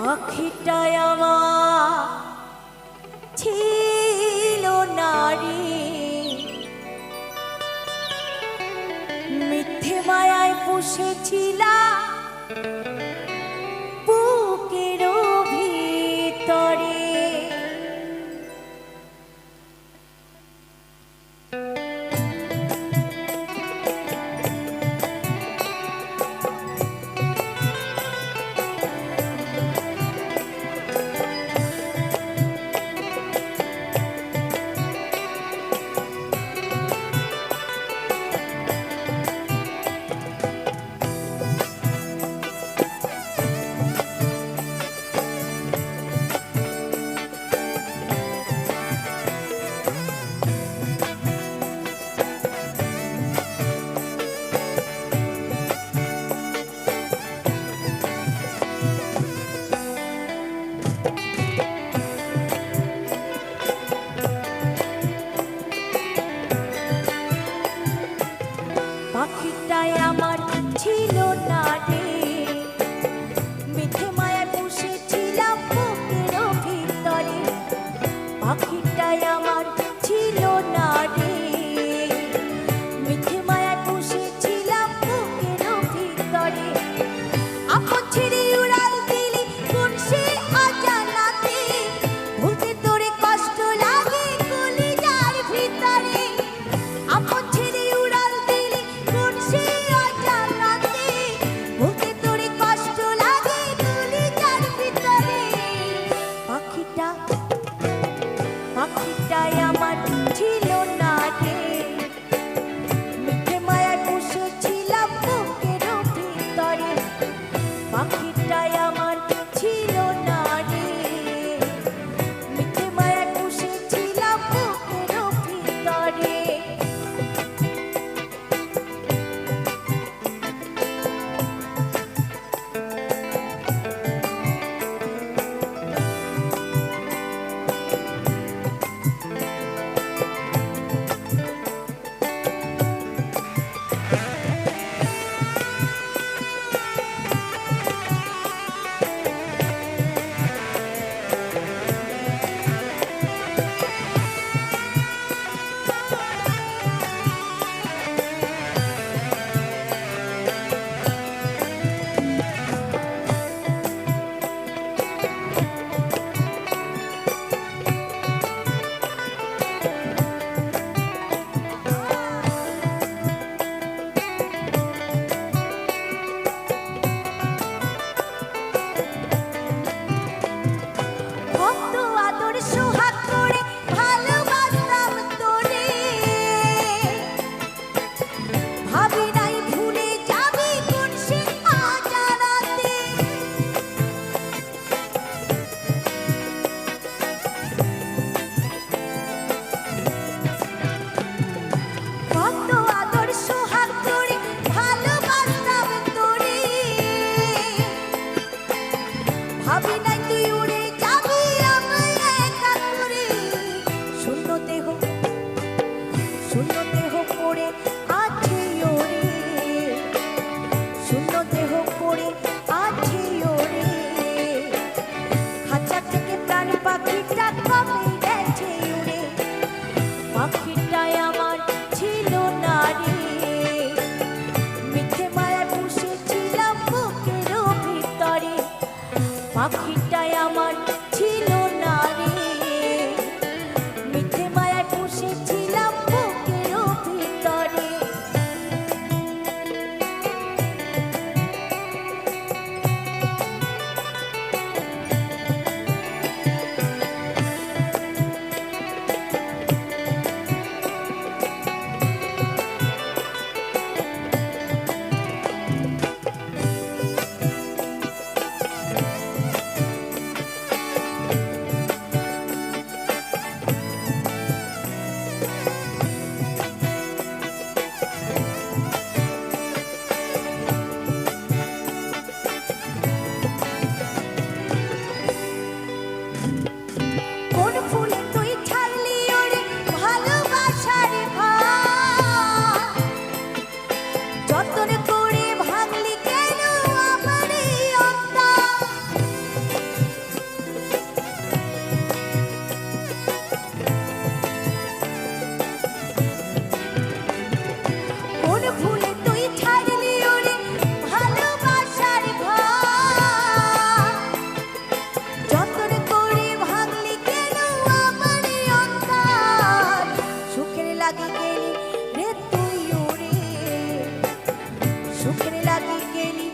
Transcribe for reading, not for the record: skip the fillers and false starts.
পাখিটায় আমার ছিল নারী, মিথ্যে মায়ায় পুষেছিলাম বুকের ভিতরে। পাখিটায় আমার ছিল না রে, মিথ্যে মায়ায় পুষেছিলাম বুকের ভিতরে। পাখিটায় আমার ছিল না রে, মিথ্যে মায়ায় পুষেছিলাম বুকের ভিতরে। আপন ছেড়ে উড়াল দিলি কোন সে অজানাতে, ভুলতে তোরে কষ্ট লাগে কলিজার ভিতরে। আপন ছেড়ে উড়াল দিলি কোন সে অজানাতে, ভুলতে তোরে কষ্ট লাগে কলিজার ভিতরে। পাখিটায় আমার ছিল না রে, মিথ্যে মায়ায় পুষেছিলাম বুকের ভিতরে। পাখিটায় আমার ছিল না রে, মিথ্যে মায়ায় পুষেছিলাম বুকের ভিতরে। ভক্ত আদর সোহাগ করে ভালোবাসতাম তোরে, ভাবি নাই ভুলে যাবি কোন সে অজানাতে। ভক্ত আদর সোহাগ করে ভালোবাসতাম তোরে, ভাবি নাই তুই উড়ে যাবি আমায় একা করে। শূন্য দেহ পড়ে আছে ওরে, শূন্য দেহ পড়ে আছে ওরে। খাঁচা থেকে প্রাণ পাখিটা কমে গেছে উড়ে। পাখিটায় আমার ছিল না রে, মিথ্যে মায়ায় পুষেছিলাম বুকের ভিতরে। পাখি সুখের লাগি গেলি